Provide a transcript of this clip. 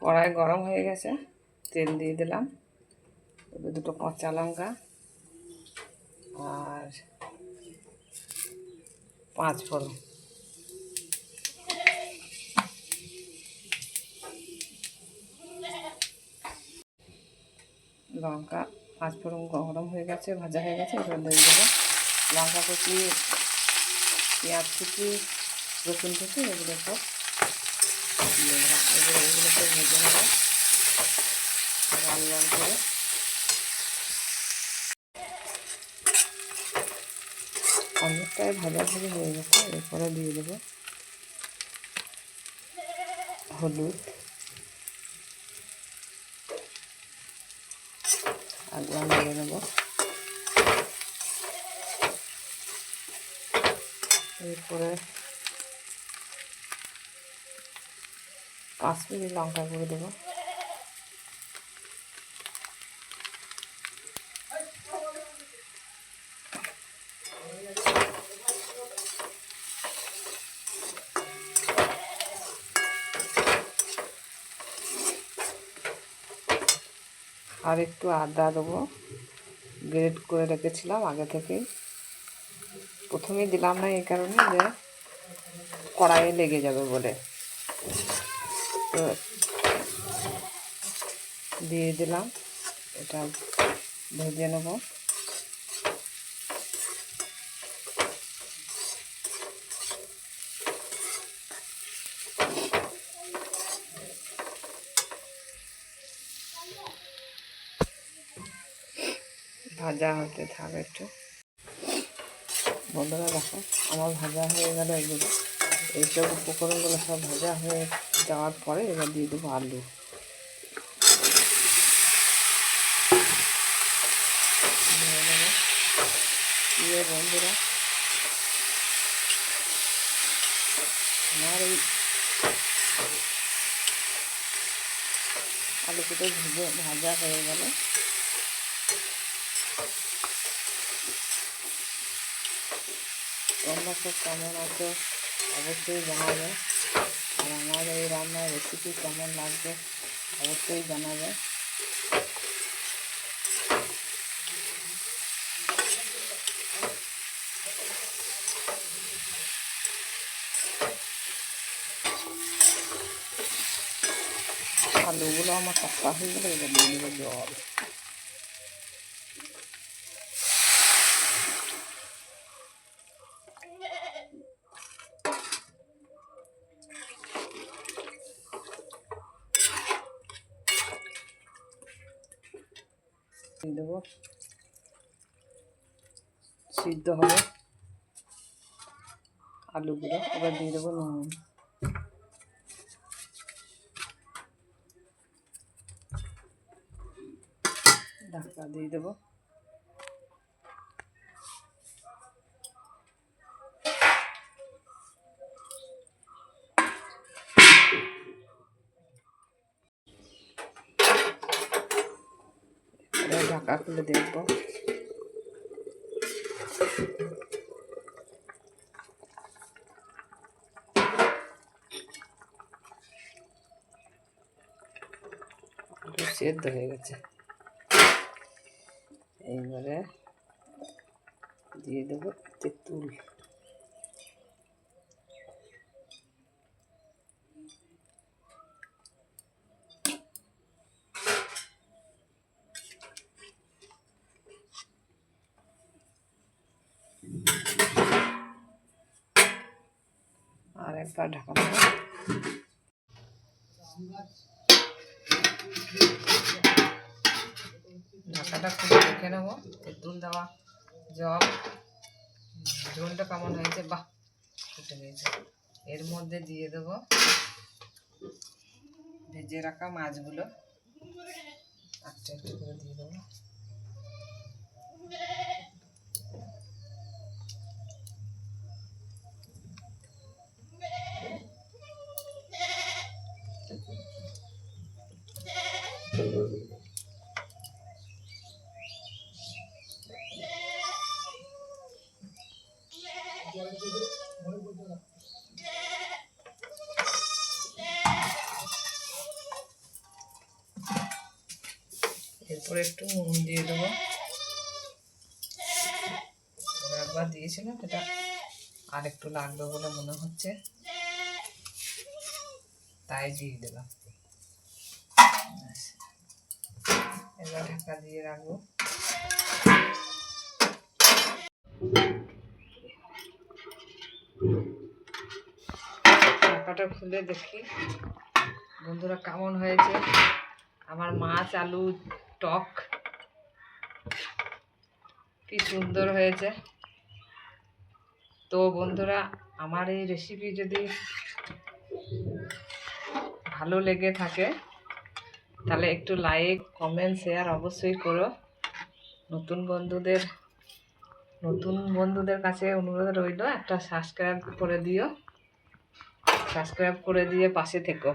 কড়াই গরম হয়ে গেছে, তেল দিয়ে দিলাম, এবার দুটো কাঁচা লঙ্কা আর 5 ফোড়ন। লঙ্কা 5 ফোড়ন গরম হয়ে গেছে, ভাজা হয়ে গেছে। এবার দিয়ে দেবো লঙ্কা কুচি, পেঁয়াজ কুচি, রসুন কুচি, এগুলো সব দিয়ে দেবো। এগুলোকে ভেজে নেবো লাল লাল করে। অনেকটাই ভাজা ভাজা হয়ে গেছে। এরপরে দিয়ে দেবো হলুদ, আগুয়া নেড়ে নেবো। এরপরে কাশ্মীরি লঙ্কা করে দেবো। আর একটু আদা দেবো, গ্রেট করে রেখেছিলাম আগে থেকেই। প্রথমেই দিলাম না এই কারণে যে কড়াইয়ে লেগে যাবে বলে। তো দিয়ে দিলাম, এটা ভেজে নেব। ভাজা হতে থাকবে একটু। বন্ধুরা দেখো আমার ভাজা হয়ে গেল। এগুলো এইসব উপকরণগুলো সব ভাজা হয়ে যাওয়ার পরে এবার দিয়ে দেবো আলু। দিয়ে বন্ধুরা আমার এই আলুগুলো ভাজা হয়ে গেল। তোমরা সব কেমন আছো অবশ্যই জানাবে, আর আমার এই রান্নার রেসিপি কেমন লাগবে অবশ্যই জানাবে। আলুগুলো আমার কাঁচা হয়ে গেলে এবার দিয়ে দেবো জল। দিয়ে দেবো, সিদ্ধ হবে আলুগুলো। এবার দিয়ে দেবো নুন। ঢাকা দিয়ে দেবো। ঢাকা খুলে দেখবো। সেদ্ধ হয়ে গেছে। এইবারে দিয়ে দেবো তেঁতুল। আর একবার ঢাকা দেবো। ঢাকাটা খুলে দেখে নেবো তেঁতুল দেওয়া জল ঝোলটা কেমন হয়েছে। বাহ, ফুটে গেছে। এর মধ্যে দিয়ে দেবো ভেজে রাখা মাছগুলো। একটা একটু করে দিয়ে দেবো। এরপরে একটু নুন দিয়ে দেবো, একবার দিয়েছিলাম, এটা আর একটু লাগবে বলে মনে হচ্ছে, তাই দিয়ে দিলাম। এবার ঢাকা দিয়ে রাখবো। ঢাকাটা খুলে দেখি বন্ধুরা কেমন হয়েছে আমার মাছ আলু টক, কি সুন্দর হয়েছে। তো বন্ধুরা আমার এই রেসিপি যদি ভালো লেগে থাকে তাহলে একটু লাইক কমেন্ট শেয়ার অবশ্যই করো। নতুন বন্ধুদের কাছে অনুরোধ রইল, একটা সাবস্ক্রাইব করে দিও, সাবস্ক্রাইব করে দিয়ে পাশে থেকো।